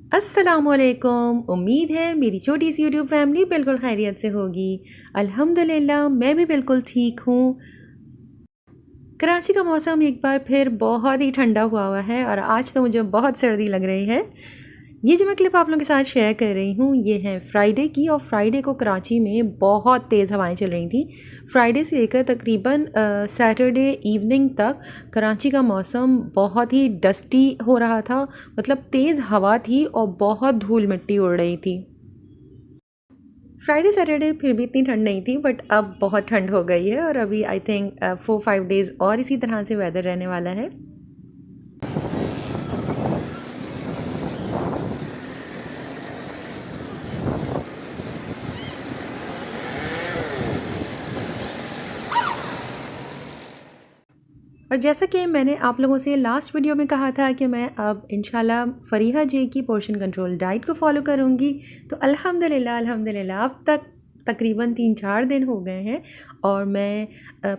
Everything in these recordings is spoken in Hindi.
अस्सलामुअलैकुम। उम्मीद है मेरी छोटी सी यूट्यूब फैमिली बिल्कुल खैरियत से होगी। अल्हम्दुलिल्लाह मैं भी बिल्कुल ठीक हूँ। कराची का मौसम एक बार फिर बहुत ही ठंडा हुआ है और आज तो मुझे बहुत सर्दी लग रही है। ये जो मैं क्लिप आप लोगों के साथ शेयर कर रही हूँ ये है फ्राइडे की, और फ्राइडे को कराची में बहुत तेज़ हवाएं चल रही थी। फ्राइडे से लेकर तकरीबन सैटरडे इवनिंग तक कराची का मौसम बहुत ही डस्टी हो रहा था। मतलब तेज़ हवा थी और बहुत धूल मिट्टी उड़ रही थी। फ्राइडे सैटरडे फिर भी इतनी ठंड नहीं थी, बट अब बहुत ठंड हो गई है और अभी आई थिंक 4-5 डेज़ और इसी तरह से वेदर रहने वाला है। और जैसा कि मैंने आप लोगों से लास्ट वीडियो में कहा था कि मैं अब इंशाल्लाह फ़रीहा जी की पोर्शन कंट्रोल डाइट को फॉलो करूँगी, तो अल्हम्दुलिल्लाह अब तक तकरीबन 3-4 दिन हो गए हैं और मैं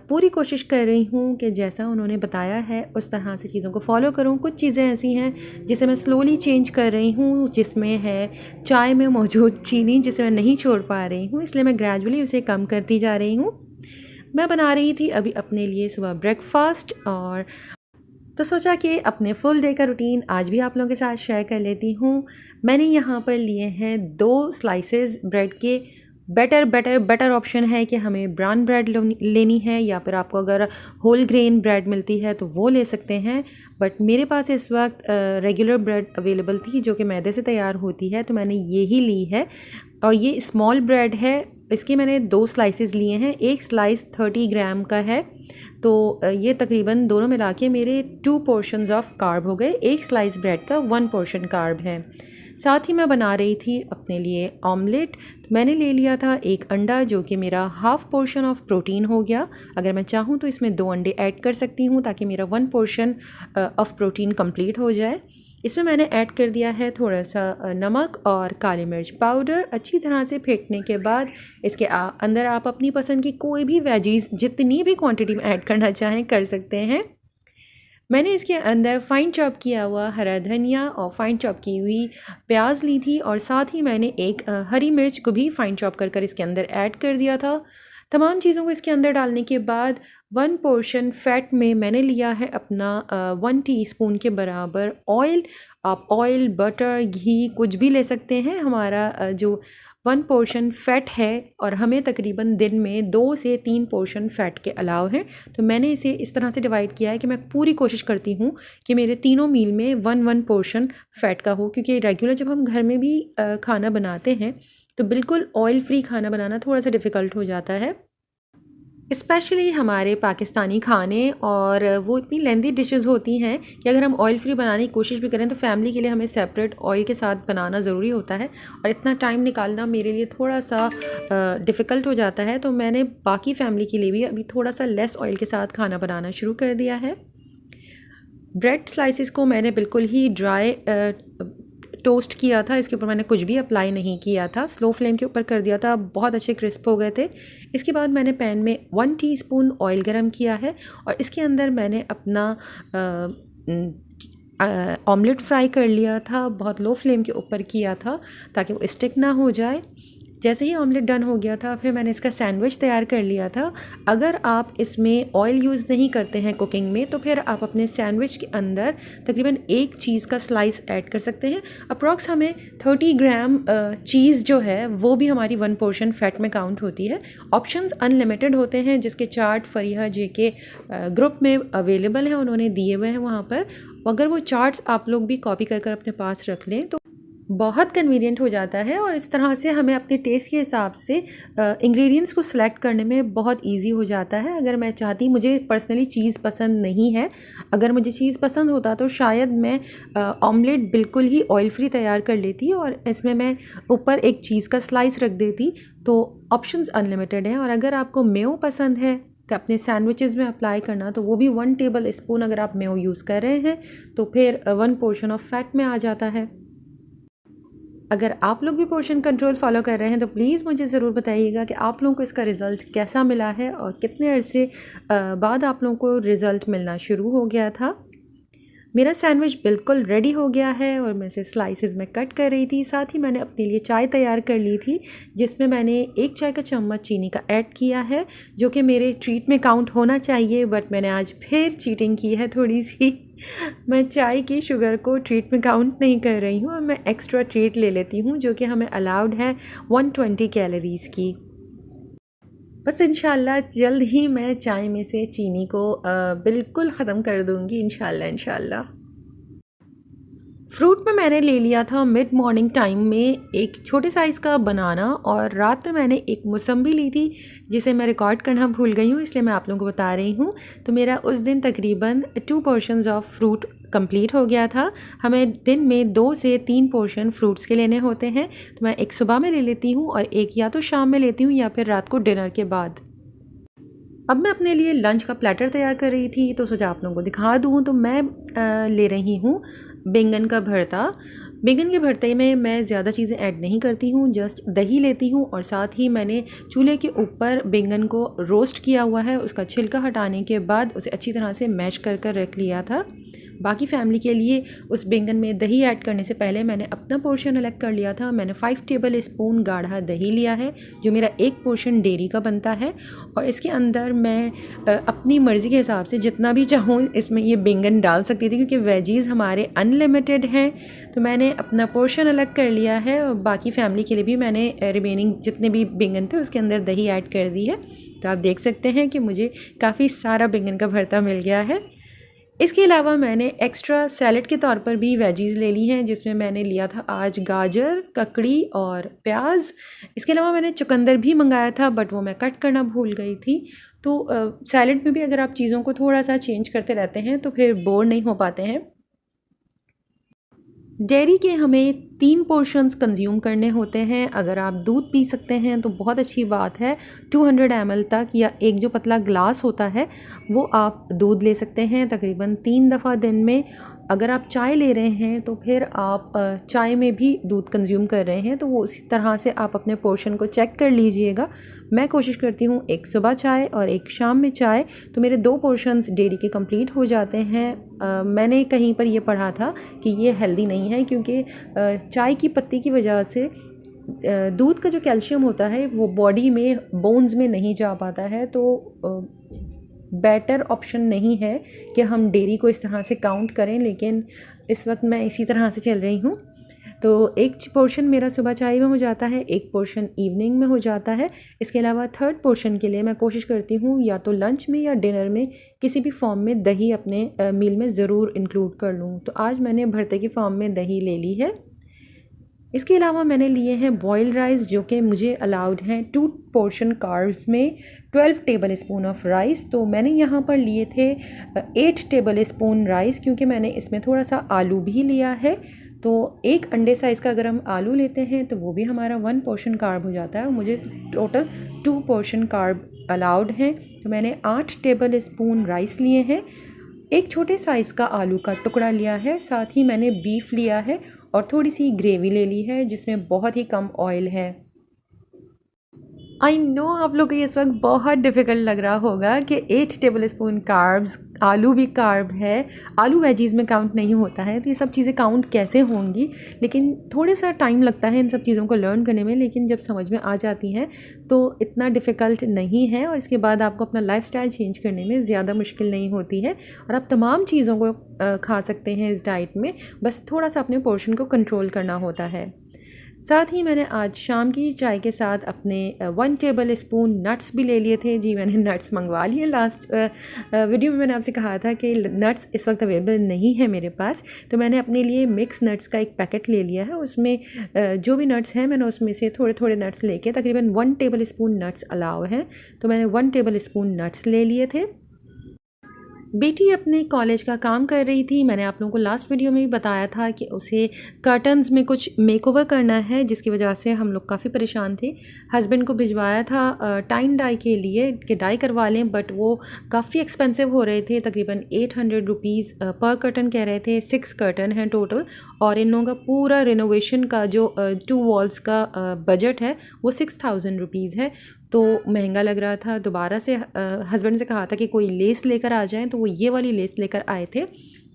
पूरी कोशिश कर रही हूँ कि जैसा उन्होंने बताया है उस तरह से चीज़ों को फॉलो करूँ। कुछ चीज़ें ऐसी हैं जिसे मैं स्लोली चेंज कर रही हूँ, जिसमें है चाय में मौजूद चीनी जिसे मैं नहीं छोड़ पा रही हूँ, इसलिए मैं ग्रेजुअली उसे कम करती जा रही हूँ। मैं बना रही थी अभी अपने लिए सुबह ब्रेकफास्ट, और तो सोचा कि अपने फुल डे का रूटीन आज भी आप लोगों के साथ शेयर कर लेती हूँ। मैंने यहाँ पर लिए हैं 2 स्लाइसेस ब्रेड के। बेटर ऑप्शन है कि हमें ब्राउन ब्रेड लेनी है, या फिर आपको अगर होल ग्रेन ब्रेड मिलती है तो वो ले सकते हैं। बट मेरे पास इस वक्त रेगुलर ब्रेड अवेलेबल थी जो कि मैदे से तैयार होती है, तो मैंने ये ही ली है। और ये स्मॉल ब्रेड है, इसके मैंने 2 स्लाइसेस लिए हैं। एक स्लाइस 30 ग्राम का है, तो ये तकरीबन दोनों मिला के मेरे 2 पोर्शंस ऑफ कार्ब हो गए। एक स्लाइस ब्रेड का 1 पोर्शन कार्ब है। साथ ही मैं बना रही थी अपने लिए ऑमलेट। तो मैंने ले लिया था एक अंडा जो कि मेरा हाफ़ पोर्शन ऑफ प्रोटीन हो गया। अगर मैं चाहूँ तो इसमें 2 अंडे ऐड कर सकती हूँ ताकि मेरा 1 पोर्शन ऑफ प्रोटीन कंप्लीट हो जाए। इसमें मैंने ऐड कर दिया है थोड़ा सा नमक और काली मिर्च पाउडर। अच्छी तरह से फेंटने के बाद इसके अंदर आप अपनी पसंद की कोई भी वेजीज जितनी भी क्वांटिटी में ऐड करना चाहें कर सकते हैं। मैंने इसके अंदर फ़ाइन चॉप किया हुआ हरा धनिया और फ़ाइन चॉप की हुई प्याज ली थी, और साथ ही मैंने एक हरी मिर्च को भी फ़ाइन चॉप कर इसके अंदर ऐड कर दिया था। तमाम चीज़ों को इसके अंदर डालने के बाद 1 पोर्शन फ़ैट में मैंने लिया है अपना 1 टीस्पून के बराबर ऑयल। आप ऑयल, बटर, घी कुछ भी ले सकते हैं। हमारा जो 1 पोर्शन फ़ैट है और हमें तकरीबन दिन में 2 से 3 पोर्शन फ़ैट के अलाव हैं, तो मैंने इसे इस तरह से डिवाइड किया है कि मैं पूरी कोशिश करती हूँ कि मेरे तीनों मील में 1-1 पोर्शन फ़ैट का हो, क्योंकि रेगुलर जब हम घर में भी खाना बनाते हैं तो बिल्कुल ऑयल फ्री खाना बनाना थोड़ा सा डिफ़िकल्ट हो जाता है, स्पेशली हमारे पाकिस्तानी खाने। और वो इतनी लेंदी डिशेस होती हैं कि अगर हम ऑयल फ्री बनाने की कोशिश भी करें तो फैमिली के लिए हमें सेपरेट ऑयल के साथ बनाना ज़रूरी होता है, और इतना टाइम निकालना मेरे लिए थोड़ा सा डिफ़िकल्ट हो जाता है। तो मैंने बाकी फ़ैमिली के लिए भी अभी थोड़ा सा लेस ऑयल के साथ खाना बनाना शुरू कर दिया है। ब्रेड स्लाइसिस को मैंने बिल्कुल ही ड्राई टोस्ट किया था, इसके ऊपर मैंने कुछ भी अप्लाई नहीं किया था, स्लो फ्लेम के ऊपर कर दिया था, बहुत अच्छे क्रिस्प हो गए थे। इसके बाद मैंने पैन में 1 टीस्पून ऑयल गरम किया है और इसके अंदर मैंने अपना ऑमलेट फ्राई कर लिया था। बहुत लो फ्लेम के ऊपर किया था ताकि वो स्टिक ना हो जाए। जैसे ही ऑमलेट डन हो गया था फिर मैंने इसका सैंडविच तैयार कर लिया था। अगर आप इसमें ऑयल यूज़ नहीं करते हैं कुकिंग में तो फिर आप अपने सैंडविच के अंदर तकरीबन एक चीज़ का स्लाइस ऐड कर सकते हैं। अप्रॉक्स हमें 30 ग्राम चीज़ जो है वो भी हमारी 1 पोर्शन फ़ैट में काउंट होती है। ऑप्शंस अनलिमिटेड होते हैं जिसके चार्ट फरीहा जे के ग्रुप में अवेलेबल हैं, उन्होंने दिए हुए हैं वहाँ पर। अगर वो चार्ट्स आप लोग भी कॉपी कर अपने पास रख लें तो बहुत कन्वीनियंट हो जाता है, और इस तरह से हमें अपने टेस्ट के हिसाब से इंग्रेडिएंट्स को सिलेक्ट करने में बहुत इजी हो जाता है। अगर मैं चाहती, मुझे पर्सनली चीज़ पसंद नहीं है, अगर मुझे चीज़ पसंद होता तो शायद मैं ऑमलेट बिल्कुल ही ऑयल फ्री तैयार कर लेती और इसमें मैं ऊपर एक चीज़ का स्लाइस रख देती। तो ऑप्शंस अनलिमिटेड हैं। और अगर आपको मेयो पसंद है कि अपने सैंडविचेस में अप्लाई करना, तो वो भी 1 टेबल स्पून अगर आप मेयो यूज़ कर रहे हैं तो फिर 1 पोर्शन ऑफ फैट में आ जाता है। अगर आप लोग भी पोर्शन कंट्रोल फॉलो कर रहे हैं तो प्लीज़ मुझे ज़रूर बताइएगा कि आप लोगों को इसका रिज़ल्ट कैसा मिला है और कितने अरसे बाद आप लोगों को रिज़ल्ट मिलना शुरू हो गया था। मेरा सैंडविच बिल्कुल रेडी हो गया है और मैं इसे स्लाइसेस में कट कर रही थी। साथ ही मैंने अपने लिए चाय तैयार कर ली थी, जिसमें मैंने 1 चाय का चम्मच चीनी का ऐड किया है, जो कि मेरे ट्रीट में काउंट होना चाहिए, बट मैंने आज फिर चीटिंग की है थोड़ी सी। मैं चाय की शुगर को ट्रीट में काउंट नहीं कर रही हूँ और मैं एक्स्ट्रा ट्रीट ले लेती हूँ, जो कि हमें अलाउड है 120 कैलोरीज़ की। बस इंशाल्लाह जल्द ही मैं चाय में से चीनी को बिल्कुल ख़त्म कर दूँगी इंशाल्लाह इंशाल्लाह। फ्रूट में मैंने ले लिया था मिड मॉर्निंग टाइम में एक छोटे साइज़ का बनाना, और रात में मैंने एक मौसम्बी ली थी जिसे मैं रिकॉर्ड करना भूल गई हूँ, इसलिए मैं आप लोगों को बता रही हूँ। तो मेरा उस दिन तकरीबन 2 पोर्शंस ऑफ फ्रूट कंप्लीट हो गया था। हमें दिन में 2 से 3 पोर्शन फ्रूट्स के लेने होते हैं, तो मैं एक सुबह में ले लेती हूँ और एक या तो शाम में लेती हूँ या फिर रात को डिनर के बाद। अब मैं अपने लिए लंच का प्लेटर तैयार कर रही थी, तो सोचा आप लोगों को दिखा दूँ। तो मैं ले रही हूँ बैंगन का भरता। बैंगन के भरते में मैं ज़्यादा चीज़ें ऐड नहीं करती हूँ, जस्ट दही लेती हूँ और साथ ही मैंने चूल्हे के ऊपर बैंगन को रोस्ट किया हुआ है। उसका छिलका हटाने के बाद उसे अच्छी तरह से मैश कर कर रख लिया था। बाकी फैमिली के लिए उस बैंगन में दही ऐड करने से पहले मैंने अपना पोर्शन अलग कर लिया था। मैंने 5 टेबल स्पून गाढ़ा दही लिया है, जो मेरा 1 पोर्शन डेयरी का बनता है, और इसके अंदर मैं अपनी मर्ज़ी के हिसाब से जितना भी चाहूँ इसमें ये बैंगन डाल सकती थी, क्योंकि वेजीज़ हमारे अनलिमिटेड हैं। तो मैंने अपना पोर्शन अलग कर लिया है और बाकी फैमिली के लिए भी मैंने रिमेनिंग जितने भी बैंगन थे उसके अंदर दही ऐड कर दी है। तो आप देख सकते हैं कि मुझे काफ़ी सारा बैंगन का भरता मिल गया है। इसके अलावा मैंने एक्स्ट्रा सैलड के तौर पर भी वेजीज़ ले ली हैं, जिसमें मैंने लिया था आज गाजर, ककड़ी और प्याज। इसके अलावा मैंने चुकंदर भी मंगाया था, बट वो मैं कट करना भूल गई थी। तो सैलड में भी अगर आप चीज़ों को थोड़ा सा चेंज करते रहते हैं तो फिर बोर नहीं हो पाते हैं। डेयरी के हमें 3 पोर्शंस कंज्यूम करने होते हैं। अगर आप दूध पी सकते हैं तो बहुत अच्छी बात है। 200 ml तक, या एक जो पतला ग्लास होता है वो आप दूध ले सकते हैं तकरीबन 3 दफ़ा दिन में। अगर आप चाय ले रहे हैं तो फिर आप चाय में भी दूध कंज्यूम कर रहे हैं, तो वो उसी तरह से आप अपने पोर्शन को चेक कर लीजिएगा। मैं कोशिश करती हूँ एक सुबह चाय और एक शाम में चाय, तो मेरे 2 पोर्शंस डेयरी के कंप्लीट हो जाते हैं। मैंने कहीं पर ये पढ़ा था कि ये हेल्दी नहीं है, क्योंकि चाय की पत्ती की वजह से दूध का जो कैल्शियम होता है वो बॉडी में बोन्स में नहीं जा पाता है। तो बेटर ऑप्शन नहीं है कि हम डेयरी को इस तरह से काउंट करें, लेकिन इस वक्त मैं इसी तरह से चल रही हूँ। तो एक पोर्शन मेरा सुबह चाय में हो जाता है, एक पोर्शन इवनिंग में हो जाता है। इसके अलावा थर्ड पोर्शन के लिए मैं कोशिश करती हूँ या तो लंच में या डिनर में किसी भी फॉर्म में दही अपने मील में ज़रूर इंक्लूड कर लूँ। तो आज मैंने भरते की फॉर्म में दही ले ली है। इसके अलावा मैंने लिए हैं बॉइल्ड राइस, जो कि मुझे अलाउड हैं 2 पोर्शन कार्ब्स में 12 टेबल स्पून ऑफ राइस। तो मैंने यहाँ पर लिए थे 8 टेबल स्पून राइस, क्योंकि मैंने इसमें थोड़ा सा आलू भी लिया है। तो एक अंडे साइज़ का अगर हम आलू लेते हैं तो वो भी हमारा 1 पोर्शन कार्ब हो जाता है, और मुझे टोटल 2 पोर्शन कार्ब अलाउड हैं। तो मैंने 8 टेबल स्पून राइस लिए हैं, एक छोटे साइज़ का आलू का टुकड़ा लिया है, साथ ही मैंने बीफ लिया है और थोड़ी सी ग्रेवी ले ली है जिसमें बहुत ही कम ऑयल है। आई नो आप लोग को ये इस वक्त बहुत डिफ़िकल्ट लग रहा होगा कि 8 टेबल स्पून कार्ब्स, आलू भी कार्ब है, आलू वेजीज़ में काउंट नहीं होता है, तो ये सब चीज़ें काउंट कैसे होंगी। लेकिन थोड़ा सा टाइम लगता है इन सब चीज़ों को लर्न करने में, लेकिन जब समझ में आ जाती हैं तो इतना डिफ़िकल्ट नहीं है, और इसके बाद आपको अपना लाइफ़स्टाइल चेंज करने में ज़्यादा मुश्किल नहीं होती है, और आप तमाम चीज़ों को खा सकते हैं इस डाइट में। बस थोड़ा सा अपने पोर्शन को कंट्रोल करना होता है। साथ ही मैंने आज शाम की चाय के साथ अपने 1 टेबल स्पून नट्स भी ले लिए थे। जी मैंने नट्स मंगवा लिए। लास्ट वीडियो में मैंने आपसे कहा था कि नट्स इस वक्त अवेलेबल नहीं है मेरे पास, तो मैंने अपने लिए मिक्स नट्स का एक पैकेट ले लिया है। उसमें जो भी नट्स हैं मैंने उसमें से थोड़े थोड़े नट्स लेके, तकरीबन 1 टेबल स्पून नट्स अलाउ हैं, तो मैंने 1 टेबल स्पून नट्स ले लिए थे। बेटी अपने कॉलेज का काम कर रही थी। मैंने आप लोगों को लास्ट वीडियो में भी बताया था कि उसे कर्टन्स में कुछ मेकओवर करना है, जिसकी वजह से हम लोग काफ़ी परेशान थे। हस्बैंड को भिजवाया था टाइन डाई के लिए कि डाई करवा लें, बट वो काफ़ी एक्सपेंसिव हो रहे थे, तकरीबन 800 रुपीज़ पर कर्टन कह रहे थे। 6 कर्टन हैं टोटल, और इन लोगों का पूरा रिनोवेशन का जो 2 वॉल्स का बजट है वो 6000 रुपीज़ है। तो महंगा लग रहा था। दोबारा से हस्बैंड से कहा था कि कोई लेस लेकर आ जाएं, तो वो ये वाली लेस लेकर आए थे।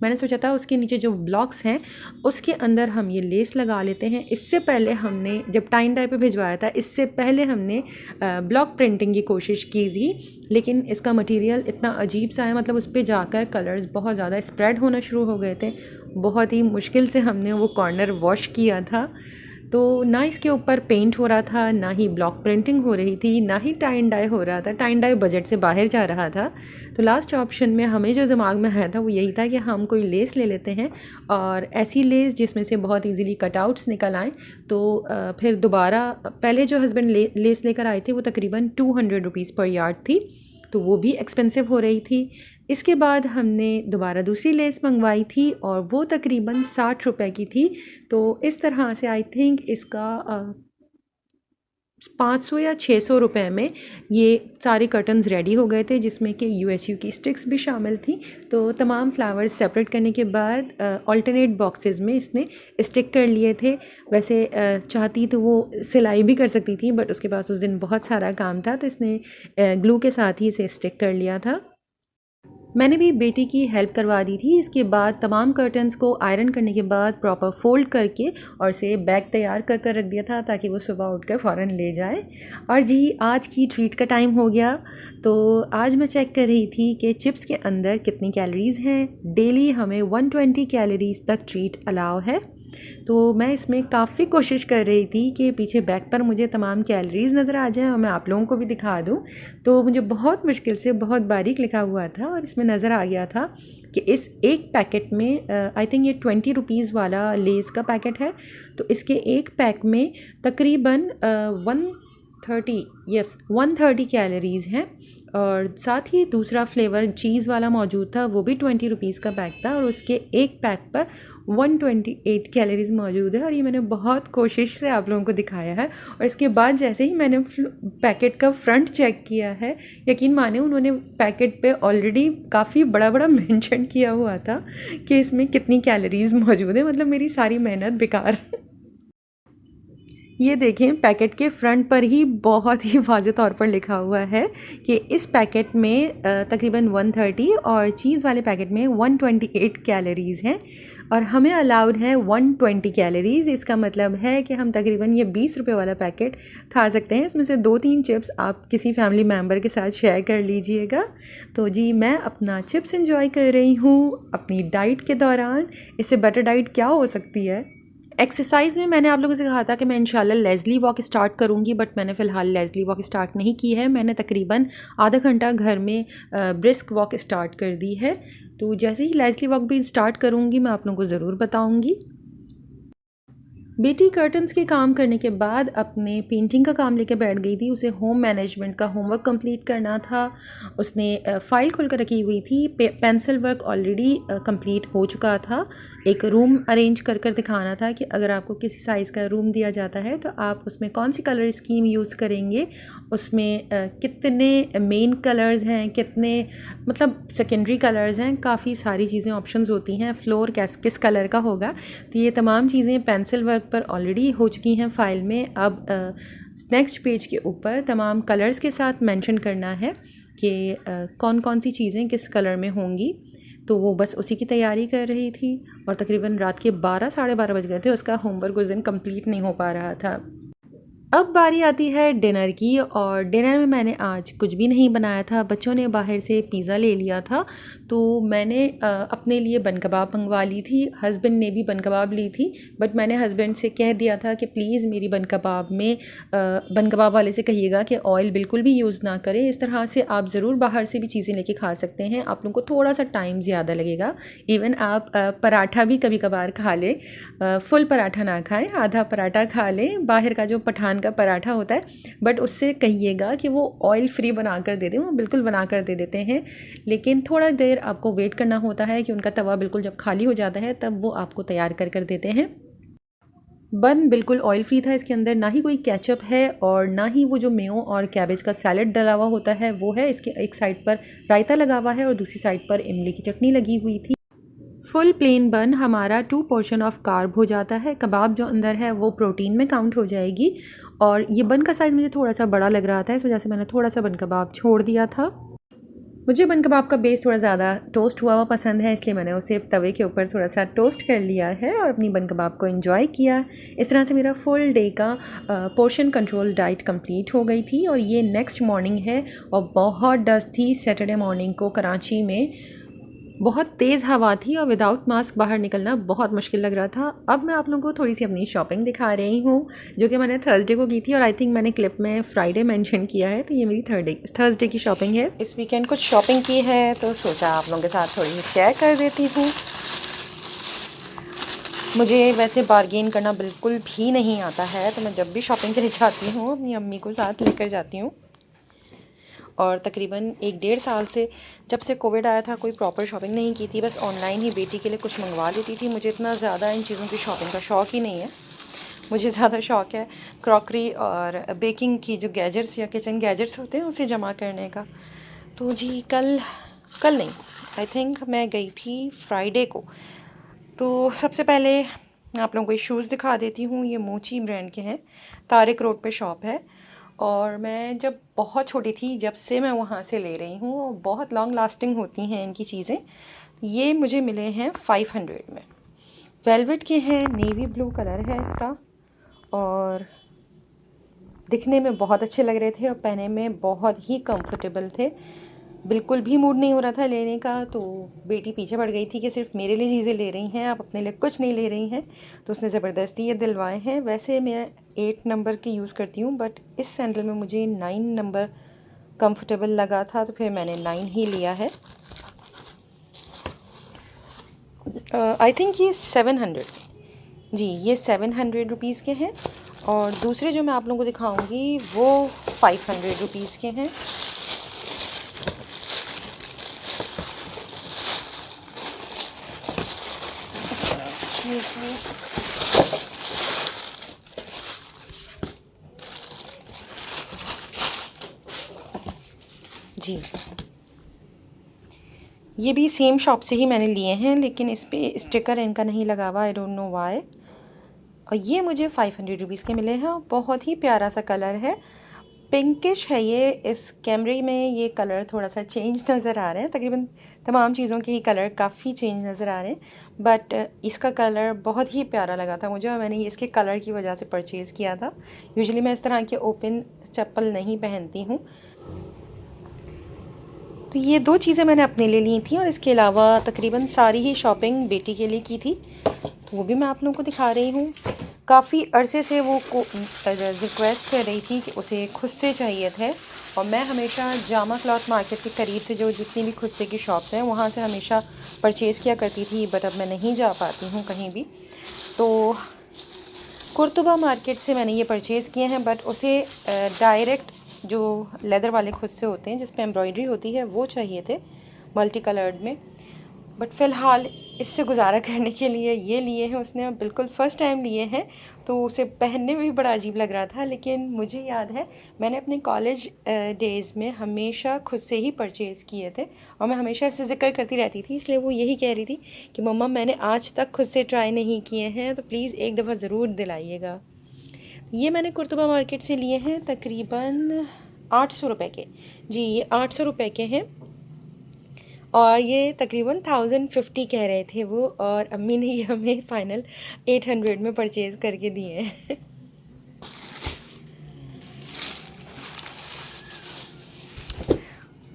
मैंने सोचा था उसके नीचे जो ब्लॉक्स हैं उसके अंदर हम ये लेस लगा लेते हैं। इससे पहले हमने जब टाइन डाई पे भिजवाया था, इससे पहले हमने ब्लॉक प्रिंटिंग की कोशिश की थी, लेकिन इसका मटेरियल इतना अजीब सा है, मतलब उस पर जाकर कलर्स बहुत ज़्यादा स्प्रेड होना शुरू हो गए थे। बहुत ही मुश्किल से हमने वो कॉर्नर वॉश किया था। तो ना इसके ऊपर पेंट हो रहा था, ना ही ब्लॉक प्रिंटिंग हो रही थी, ना ही टाइन डाई हो रहा था। टाइन डाई बजट से बाहर जा रहा था। तो लास्ट ऑप्शन में हमें जो दिमाग में आया था वो यही था कि हम कोई लेस ले लेते हैं, और ऐसी लेस जिसमें से बहुत इजीली कटआउट्स निकल आएँ। तो फिर दोबारा पहले जो हस्बैंड लेस लेकर आए थे वो तकरीबन 200 रुपीज़ पर यार्ड थी, तो वो भी एक्सपेंसिव हो रही थी। इसके बाद हमने दोबारा दूसरी लेस मंगवाई थी और वो तकरीबन 60 रुपए की थी। तो इस तरह से आई थिंक इसका 500 या 600 रुपए में ये सारे कर्टन्स रेडी हो गए थे, जिसमें कि यूएसयू की स्टिक्स भी शामिल थी। तो तमाम फ्लावर्स सेपरेट करने के बाद अल्टरनेट बॉक्सेस में इसने स्टिक कर लिए थे। वैसे चाहती तो वो सिलाई भी कर सकती थी, बट उसके पास उस दिन बहुत सारा काम था, तो इसने ग्लू के साथ ही इसे स्टिक कर लिया था। मैंने भी बेटी की हेल्प करवा दी थी। इसके बाद तमाम कर्टन्स को आयरन करने के बाद प्रॉपर फोल्ड करके और इसे बैग तैयार कर कर रख दिया था, ताकि वो सुबह उठकर फ़ौरन ले जाए। और जी, आज की ट्रीट का टाइम हो गया। तो आज मैं चेक कर रही थी कि चिप्स के अंदर कितनी कैलोरीज़ हैं। डेली हमें 120 कैलोरीज़ तक ट्रीट अलाउ है। तो मैं इसमें काफ़ी कोशिश कर रही थी कि पीछे बैग पर मुझे तमाम कैलोरीज़ नज़र आ जाएं और मैं आप लोगों को भी दिखा दूं। तो मुझे बहुत मुश्किल से बहुत बारीक लिखा हुआ था और इसमें नज़र आ गया था कि इस एक पैकेट में आई थिंक ये 20 रुपीज़ वाला लेस का पैकेट है। तो इसके एक पैक में तकरीबन 130 कैलोरीज़ हैं। और साथ ही दूसरा फ्लेवर चीज़ वाला मौजूद था, वो भी 20 रुपीज़ का पैक था और उसके एक पैक पर 128 कैलोरीज़ मौजूद है। और ये मैंने बहुत कोशिश से आप लोगों को दिखाया है। और इसके बाद जैसे ही मैंने पैकेट का फ्रंट चेक किया है, यकीन माने उन्होंने पैकेट पे ऑलरेडी काफ़ी बड़ा बड़ा मेंशन किया हुआ था कि इसमें कितनी कैलोरीज़ मौजूद है। मतलब मेरी सारी मेहनत बेकार। ये देखें, पैकेट के फ्रंट पर ही बहुत ही वाज़ेह तौर पर लिखा हुआ है कि इस पैकेट में तकरीबन 130 और चीज़ वाले पैकेट में 128 कैलोरीज़ हैं और हमें अलाउड है 120 कैलोरीज़। इसका मतलब है कि हम तकरीबन ये 20 रुपए वाला पैकेट खा सकते हैं। इसमें से 2-3 चिप्स आप किसी फैमिली मेम्बर के साथ शेयर कर लीजिएगा। तो जी, मैं अपना चिप्स एंजॉय कर रही हूँ अपनी डाइट के दौरान। इससे बेटर डाइट क्या हो सकती है। एक्सरसाइज में मैंने आप लोगों से कहा था कि मैं इंशाल्लाह लेज़ली वॉक स्टार्ट करूंगी, बट मैंने फ़िलहाल लेज़ली वॉक स्टार्ट नहीं की है। मैंने तकरीबन आधा घंटा घर में ब्रिस्क वॉक स्टार्ट कर दी है। तो जैसे ही लेज़ली वॉक भी स्टार्ट करूंगी मैं आप लोगों को ज़रूर बताऊंगी। बेटी कर्टन्स के काम करने के बाद अपने पेंटिंग का काम लेके बैठ गई थी। उसे होम मैनेजमेंट का होमवर्क कंप्लीट करना था। उसने फ़ाइल खोल कर रखी हुई थी। पेंसिल वर्क ऑलरेडी कंप्लीट हो चुका था। एक रूम अरेंज कर कर दिखाना था कि अगर आपको किसी साइज़ का रूम दिया जाता है तो आप उसमें कौन सी कलर स्कीम यूज़ करेंगे, उसमें कितने मेन कलर्स हैं, कितने मतलब सेकेंडरी कलर्स हैं, काफ़ी सारी चीज़ें ऑप्शंस होती हैं। फ्लोर किस कलर का होगा, तो ये तमाम चीज़ें पेंसिल वर्क पर ऑलरेडी हो चुकी हैं फ़ाइल में। अब नेक्स्ट पेज के ऊपर तमाम कलर्स के साथ मेंशन करना है कि कौन कौन सी चीज़ें किस कलर में होंगी। तो वो बस उसी की तैयारी कर रही थी और तकरीबन रात के 12 साढ़े 12 बज गए थे। उसका होमवर्क उस दिन कंप्लीट नहीं हो पा रहा था। अब बारी आती है डिनर की, और डिनर में मैंने आज कुछ भी नहीं बनाया था। बच्चों ने बाहर से पिज़्ज़ा ले लिया था, तो मैंने अपने लिए बन कबाब मंगवा ली थी। हस्बैंड ने भी बन कबाब ली थी, बट मैंने हस्बैंड से कह दिया था कि प्लीज़ मेरी बन कबाब में बन कबाब वाले से कहिएगा कि ऑयल बिल्कुल भी यूज़ ना करें। इस तरह से आप ज़रूर बाहर से भी चीज़ें लेके खा सकते हैं। आप लोगों को थोड़ा सा टाइम ज़्यादा लगेगा। इवन आप पराठा भी कभी कभार खा लें, फुल पराठा ना खाएं, आधा पराठा खा लें। बाहर का जो पठान का पराठा होता है, बट उससे कहिएगा कि वो ऑयल फ्री बना कर दे दें। वो बिल्कुल बना कर दे देते हैं, लेकिन थोड़ा देर आपको वेट करना होता है कि उनका तवा बिल्कुल जब खाली हो जाता है तब वो आपको तैयार कर कर देते हैं। बन बिल्कुल ऑयल फ्री था। इसके अंदर ना ही कोई केचप है और ना ही वो जो मेयो और कैबेज का सैलेड डला हुआ होता है वो है। इसके एक साइड पर रायता लगा हुआ है और दूसरी साइड पर इमली की चटनी लगी हुई थी। फुल प्लेन बन हमारा 2 पोर्शन ऑफ कार्ब हो जाता है। कबाब जो अंदर है वो प्रोटीन में काउंट हो जाएगी। और ये बन का साइज़ मुझे थोड़ा सा बड़ा लग रहा था, इस वजह से मैंने थोड़ा सा बन कबाब छोड़ दिया था। मुझे बन कबाब का बेस थोड़ा ज़्यादा टोस्ट हुआ पसंद है, इसलिए मैंने उसे तवे के ऊपर थोड़ा सा टोस्ट कर लिया है और अपनी बन कबाब को एंजॉय किया। इस तरह से मेरा फुल डे का पोर्शन कंट्रोल डाइट कंप्लीट हो गई थी। और ये नेक्स्ट मॉर्निंग है और बहुत डस्ट थी। सैटरडे मॉर्निंग को कराची में बहुत तेज़ हवा थी और विदाउट मास्क बाहर निकलना बहुत मुश्किल लग रहा था। अब मैं आप लोगों को थोड़ी सी अपनी शॉपिंग दिखा रही हूँ, जो कि मैंने थर्सडे को की थी और आई थिंक मैंने क्लिप में फ्राइडे मेंशन किया है, तो ये मेरी थर्सडे की शॉपिंग है। इस वीकेंड कुछ शॉपिंग की है तो सोचा आप लोगों के साथ थोड़ी सी शेयर कर देती हूँ। मुझे वैसे बार्गेन करना बिल्कुल भी नहीं आता है, तो मैं जब भी शॉपिंग के लिए जाती हूँ अपनी अम्मी को साथ लेकर जाती हूँ। और तकरीबन 1-1.5 साल से जब से कोविड आया था कोई प्रॉपर शॉपिंग नहीं की थी, बस ऑनलाइन ही बेटी के लिए कुछ मंगवा लेती थी। मुझे इतना ज़्यादा इन चीज़ों की शॉपिंग का शौक़ ही नहीं है। मुझे ज़्यादा शौक़ है क्रॉकरी और बेकिंग की, जो गैजेट्स या किचन गैजेट्स होते हैं उसे जमा करने का। तो जी कल नहीं, आई थिंक मैं गई थी फ्राइडे को। तो सबसे पहले आप लोगों को शूज़ दिखा देती हूँ। ये मोची ब्रांड के हैं, तारिक रोड पे शॉप है। और मैं जब बहुत छोटी थी जब से मैं वहाँ से ले रही हूँ और बहुत लॉन्ग लास्टिंग होती हैं इनकी चीज़ें। ये मुझे मिले हैं 500 में। वेलवेट के हैं, नेवी ब्लू कलर है इसका और दिखने में बहुत अच्छे लग रहे थे और पहने में बहुत ही कंफर्टेबल थे। बिल्कुल भी मूड नहीं हो रहा था लेने का, तो बेटी पीछे पड़ गई थी कि सिर्फ मेरे लिए चीज़ें ले रही हैं, आप अपने लिए कुछ नहीं ले रही हैं, तो उसने ज़बरदस्ती ये दिलवाए हैं। वैसे मैं 8 नंबर के यूज़ करती हूँ, बट इस सैंडल में मुझे 9 नंबर कंफर्टेबल लगा था, तो फिर मैंने 9 ही लिया है। आई थिंक ये 700, जी ये 700 रुपीज़ के हैं। और दूसरे जो मैं आप लोगों को दिखाऊंगी वो 500 रुपीज़ के हैं। जी ये भी सेम शॉप से ही मैंने लिए हैं, लेकिन इस पे स्टिकर इनका नहीं लगा हुआ, आई डोंट नो व्हाई। और ये मुझे 500 रुपीज़ के मिले हैं और बहुत ही प्यारा सा कलर है, पिंकिश है ये। इस कैमरे में ये कलर थोड़ा सा चेंज नज़र आ रहे हैं, तकरीबन तमाम चीज़ों के ही कलर काफ़ी चेंज नज़र आ रहे हैं, बट इसका कलर बहुत ही प्यारा लगा था मुझे और मैंने ये इसके कलर की वजह से परचेज़ किया था। यूजुअली मैं इस तरह के ओपन चप्पल नहीं पहनती हूँ। तो ये 2 चीज़ें मैंने अपने लिए ली थी और इसके अलावा तकरीबन सारी ही शॉपिंग बेटी के लिए की थी, तो वो भी मैं आप लोगों को दिखा रही हूँ। काफ़ी अरसे से वो रिक्वेस्ट कर रही थी कि उसे खुद से चाहिए थे, और मैं हमेशा जामा क्लॉथ मार्केट के करीब से जो जितनी भी खुद से की शॉप्स हैं वहाँ से हमेशा परचेज़ किया करती थी, बट अब मैं नहीं जा पाती हूँ कहीं भी। तो कुर्तुबा मार्केट से मैंने ये परचेज़ किए हैं, बट उसे डायरेक्ट जो लेदर वाले खुद से होते हैं जिस पे एम्ब्रॉयडरी होती है वो चाहिए थे मल्टी कलर्ड में, बट फ़िलहाल इससे गुजारा करने के लिए ये लिए हैं उसने। बिल्कुल फ़र्स्ट टाइम लिए हैं तो उसे पहनने में भी बड़ा अजीब लग रहा था, लेकिन मुझे याद है मैंने अपने कॉलेज डेज़ में हमेशा खुद से ही परचेज़ किए थे और मैं हमेशा इससे ज़िक्र करती रहती थी, इसलिए वो यही कह रही थी कि मम्मा मैंने आज तक खुद से ट्राई नहीं किए हैं, तो प्लीज़ एक दफ़ा ज़रूर दिलाइएगा। ये मैंने कुर्तुबा मार्केट से लिए हैं तकरीबन 800 रुपये के। जी ये 800 रुपये के हैं और ये तकरीबन 1050 कह रहे थे वो, और अम्मी ने ये हमें फ़ाइनल 800 में परचेज़ करके दिए हैं।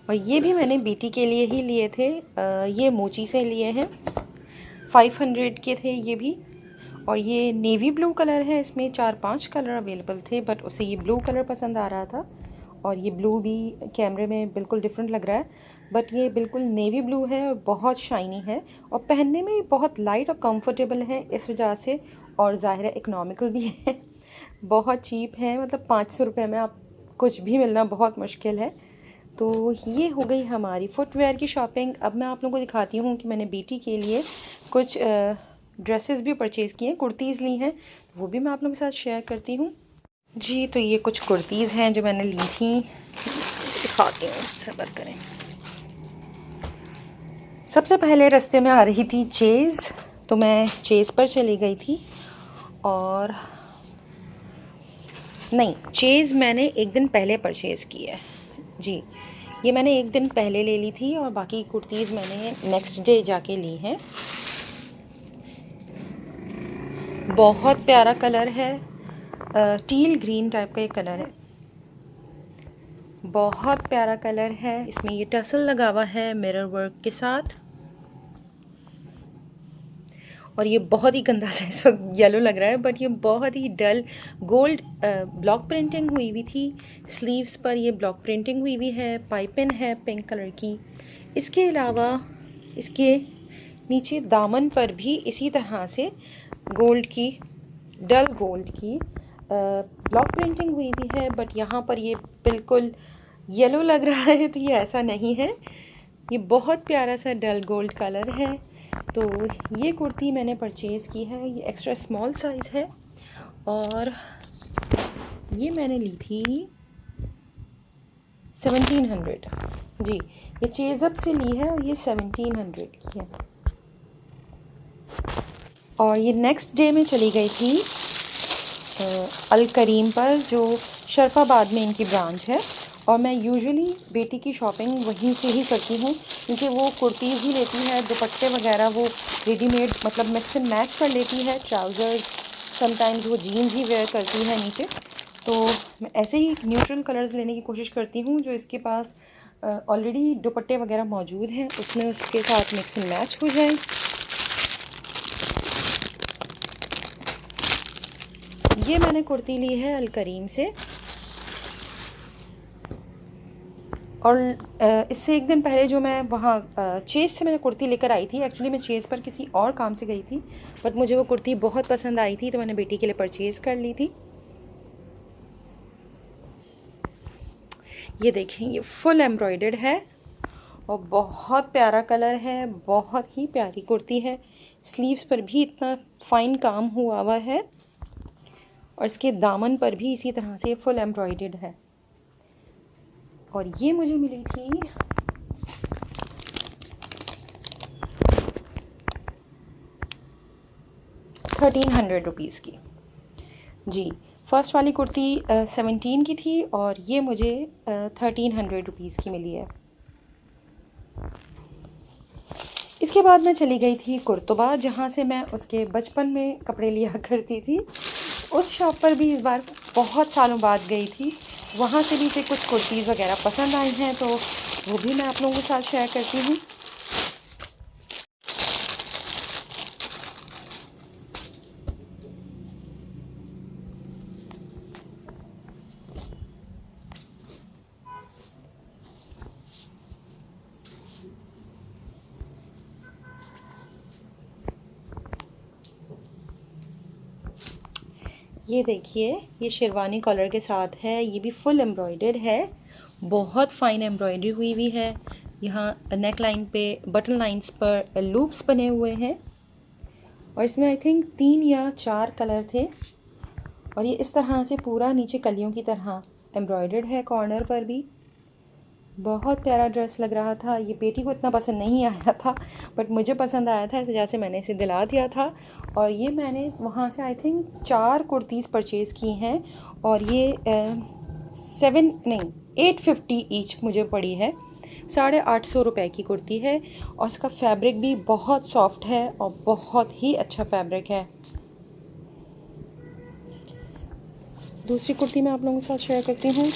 और ये भी मैंने बेटी के लिए ही लिए थे। ये मोची से लिए हैं, 500 के थे ये भी। और ये नेवी ब्लू कलर है, इसमें 4-5 कलर अवेलेबल थे, बट उसे ये ब्लू कलर पसंद आ रहा था और ये ब्लू भी कैमरे में बिल्कुल डिफरेंट लग रहा है, बट ये बिल्कुल नेवी ब्लू है और बहुत शाइनी है और पहनने में बहुत लाइट और कंफर्टेबल है इस वजह से, और ज़ाहिर है इकनॉमिकल भी है। बहुत चीप है, मतलब 500 रुपये में आप कुछ भी मिलना बहुत मुश्किल है। तो ये हो गई हमारी फुटवेयर की शॉपिंग। अब मैं आप लोगों को दिखाती हूँ कि मैंने बेटी के लिए कुछ ड्रेसेस भी परचेज़ की हैं, कुर्तीज़ ली हैं, तो वो भी मैं आप लोगों के साथ शेयर करती हूँ। जी तो ये कुछ कुर्तीज़ हैं जो मैंने ली थी, दिखाती हूँ, सब्र करें। सबसे पहले रास्ते में आ रही थी चेज़, तो मैं चेज़ पर चली गई थी। और नहीं, चेज़ मैंने एक दिन पहले परचेज़ की है जी, ये मैंने एक दिन पहले ले ली थी और बाकी कुर्तीज़ मैंने नेक्स्ट डे जाके ली हैं। बहुत प्यारा कलर है, टील ग्रीन टाइप का ये कलर है, बहुत प्यारा कलर है। इसमें ये टसल लगा हुआ है मिरर वर्क के साथ, और ये बहुत ही गंदा सा इस वक्त येलो लग रहा है, बट ये बहुत ही डल गोल्ड ब्लॉक प्रिंटिंग हुई हुई थी। स्लीव्स पर ये ब्लॉक प्रिंटिंग हुई हुई है, पाइपिंग है पिंक कलर की। इसके अलावा इसके नीचे दामन पर भी इसी तरह से गोल्ड की, डल गोल्ड की ब्लॉक प्रिंटिंग हुई हुई है, बट यहाँ पर ये बिल्कुल येलो लग रहा है, तो ये ऐसा नहीं है। ये बहुत प्यारा सा डल गोल्ड कलर है। तो ये कुर्ती मैंने परचेज़ की है, ये एक्स्ट्रा स्मॉल साइज़ है और ये मैंने ली थी 1700 जी। ये चेज़अप से ली है और ये 1700 की है। और ये नेक्स्ट डे में चली गई थी अल करीम पर, जो शरफाबाद में इनकी ब्रांच है। और मैं यूजुअली बेटी की शॉपिंग वहीं से ही करती हूँ, क्योंकि वो कुर्तीज़ ही लेती है, दुपट्टे वगैरह वो रेडीमेड मतलब मिक्स एंड मैच कर लेती है। ट्राउज़र समटाइम्स वो जीन्स ही वेयर करती है नीचे। तो मैं ऐसे ही न्यूट्रल कलर्स लेने की कोशिश करती हूँ जो इसके पास ऑलरेडी दुपट्टे वगैरह मौजूद हैं, उसमें उसके साथ मिक्स एंड मैच हो जाए। ये मैंने कुर्ती ली है अल करीम से, और इससे एक दिन पहले जो मैं वहाँ चेज़ से मैंने कुर्ती लेकर आई थी। एक्चुअली मैं चेज़ पर किसी और काम से गई थी, बट मुझे वो कुर्ती बहुत पसंद आई थी, तो मैंने बेटी के लिए परचेज़ कर ली थी। ये देखें, ये फुल एम्ब्रॉयडर्ड है और बहुत प्यारा कलर है, बहुत ही प्यारी कुर्ती है। स्लीव्स पर भी इतना फाइन काम हुआ हुआ है और इसके दामन पर भी इसी तरह से फुल एम्ब्रॉयडर्ड है। और ये मुझे मिली थी 1300 रुपीज़ की जी। फर्स्ट वाली कुर्ती 17 की थी और ये मुझे 1300 रुपीज़ की मिली है। इसके बाद मैं चली गई थी कुर्तुबा, जहाँ से मैं उसके बचपन में कपड़े लिया करती थी। उस शॉप पर भी इस बार बहुत सालों बाद गई थी। वहाँ से भी मुझे कुछ कुर्तीज़ वगैरह पसंद आई हैं, तो वो भी मैं आप लोगों के साथ शेयर करती हूँ। ये देखिए, ये शेरवानी कॉलर के साथ है, ये भी फुल एम्ब्रॉयडर्ड है, बहुत फ़ाइन एम्ब्रॉयडरी हुई हुई है। यहाँ नेक लाइन पे बटन लाइंस पर लूप्स बने हुए हैं और इसमें आई थिंक 3 या 4 कलर थे। और ये इस तरह से पूरा नीचे कलियों की तरह एम्ब्रॉयडर्ड है, कॉर्नर पर भी। बहुत प्यारा ड्रेस लग रहा था। ये बेटी को इतना पसंद नहीं आया था, बट मुझे पसंद आया था, इस वजह से मैंने इसे दिला दिया था। और ये मैंने वहाँ से आई थिंक 4 कुर्तीज़ परचेज़ की हैं और ये 850 ईच मुझे पड़ी है। 850 रुपये की कुर्ती है और इसका फैब्रिक भी बहुत सॉफ्ट है और बहुत ही अच्छा फैब्रिक है। दूसरी कुर्ती मैं आप लोगों के साथ शेयर करती हूँ।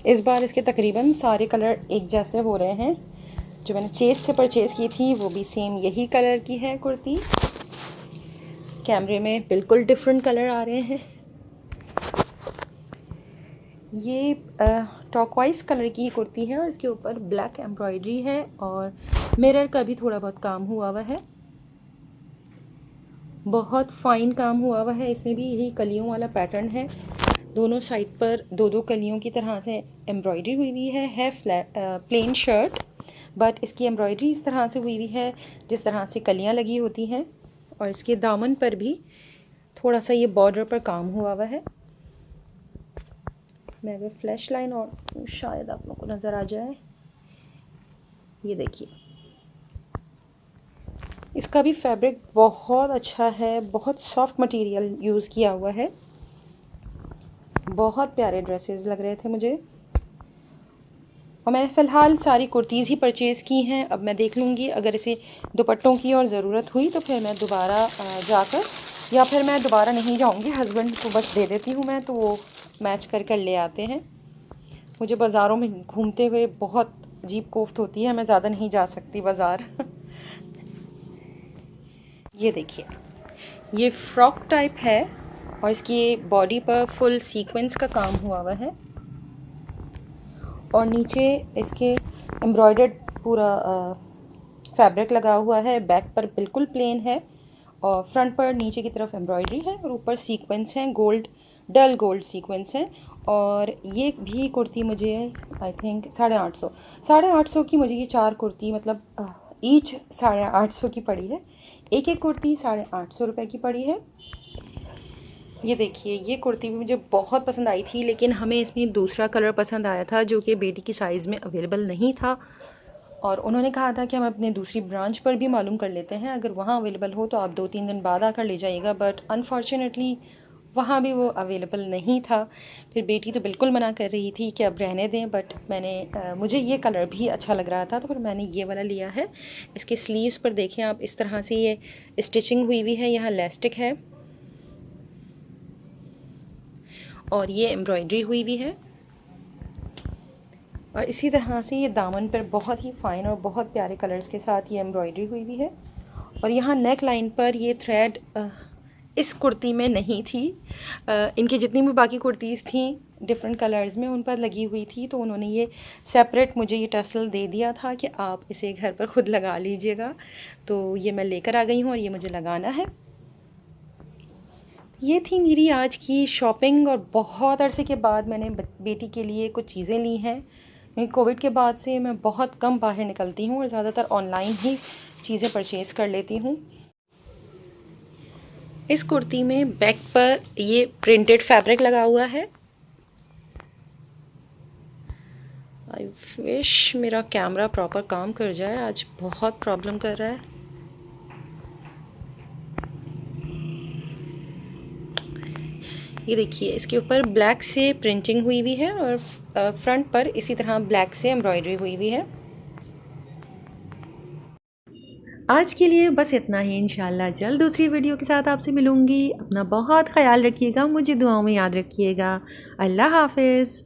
इस बार इसके तकरीबन सारे कलर एक जैसे हो रहे हैं। जो मैंने चेज़ से परचेज़ की थी वो भी सेम यही कलर की है कुर्ती। कैमरे में बिल्कुल डिफरेंट कलर आ रहे हैं। ये टॉकवाइस कलर की कुर्ती है और इसके ऊपर ब्लैक एम्ब्रॉयडरी है और मिरर का भी थोड़ा बहुत काम हुआ हुआ है। बहुत फ़ाइन काम हुआ हुआ है। इसमें भी यही कलियों वाला पैटर्न है, दोनों साइड पर 2-2 कलियों की तरह से एम्ब्रॉयडरी हुई हुई है फ्लैट प्लेन शर्ट, बट इसकी एम्ब्रॉयडरी इस तरह से हुई हुई है जिस तरह से कलियां लगी होती हैं। और इसके दामन पर भी थोड़ा सा ये बॉर्डर पर काम हुआ हुआ है। मैं अगर फ्लैश लाइन और शायद आप लोगों को नज़र आ जाए, ये देखिए इसका भी फैब्रिक बहुत अच्छा है, बहुत सॉफ्ट मटेरियल यूज़ किया हुआ है। बहुत प्यारे ड्रेसेस लग रहे थे मुझे, और मैंने फ़िलहाल सारी कुर्तीज़ ही परचेज़ की हैं। अब मैं देख लूँगी अगर इसे दुपट्टों की और ज़रूरत हुई तो फिर मैं दोबारा जाकर, या फिर मैं दोबारा नहीं जाऊँगी, हस्बैंड को बस दे देती हूँ मैं, तो वो मैच कर कर ले आते हैं। मुझे बाज़ारों में घूमते हुए बहुत अजीब कोफ्त होती है, मैं ज़्यादा नहीं जा सकती बाज़ार। ये देखिए ये फ्रॉक टाइप है और इसकी बॉडी पर फुल सीक्वेंस का काम हुआ हुआ है, और नीचे इसके एम्ब्रॉयडर्ड पूरा फैब्रिक लगा हुआ है। बैक पर बिल्कुल प्लेन है और फ्रंट पर नीचे की तरफ एम्ब्रॉयडरी है और ऊपर सीक्वेंस हैं, गोल्ड, डल गोल्ड सीक्वेंस हैं। और ये भी कुर्ती मुझे आई थिंक 850 की मुझे ये 4 कुर्ती मतलब ईच 850 की पड़ी है। एक एक कुर्ती 850 रुपये की पड़ी है। ये देखिए ये कुर्ती भी मुझे बहुत पसंद आई थी, लेकिन हमें इसमें दूसरा कलर पसंद आया था जो कि बेटी की साइज़ में अवेलेबल नहीं था, और उन्होंने कहा था कि हम अपने दूसरी ब्रांच पर भी मालूम कर लेते हैं, अगर वहाँ अवेलेबल हो तो आप 2-3 दिन बाद आकर ले जाइएगा। बट अनफॉर्चुनेटली वहाँ भी वो अवेलेबल नहीं था। फिर बेटी तो बिल्कुल मना कर रही थी कि अब रहने दें, बट मुझे ये कलर भी अच्छा लग रहा था तो फिर मैंने ये वाला लिया है। इसके स्लीव्स पर देखें आप, इस तरह से ये स्टिचिंग हुई हुई है, यहाँ इलास्टिक है और ये एम्ब्रॉयडरी हुई भी है, और इसी तरह से ये दामन पर बहुत ही फ़ाइन और बहुत प्यारे कलर्स के साथ ये एम्ब्रॉयडरी हुई भी है। और यहाँ नेक लाइन पर ये थ्रेड इस कुर्ती में नहीं थी। इनकी जितनी भी बाकी कुर्तीज़ थी डिफरेंट कलर्स में उन पर लगी हुई थी, तो उन्होंने ये सेपरेट मुझे ये टसल दे दिया था कि आप इसे घर पर ख़ुद लगा लीजिएगा। तो ये मैं लेकर आ गई हूँ और ये मुझे लगाना है। ये थी मेरी आज की शॉपिंग, और बहुत अरसे के बाद मैंने बेटी के लिए कुछ चीज़ें ली हैं। कोविड के बाद से मैं बहुत कम बाहर निकलती हूँ और ज़्यादातर ऑनलाइन ही चीज़ें परचेज़ कर लेती हूँ। इस कुर्ती में बैक पर ये प्रिंटेड फैब्रिक लगा हुआ है। आई विश मेरा कैमरा प्रॉपर काम कर जाए, आज बहुत प्रॉब्लम कर रहा है। ये देखिए इसके ऊपर ब्लैक से प्रिंटिंग हुई हुई है और फ्रंट पर इसी तरह ब्लैक से एम्ब्रॉयडरी हुई हुई है। आज के लिए बस इतना ही। इंशाल्लाह जल्द दूसरी वीडियो के साथ आपसे मिलूँगी। अपना बहुत ख्याल रखिएगा, मुझे दुआओं में याद रखिएगा। अल्लाह हाफ़िज़।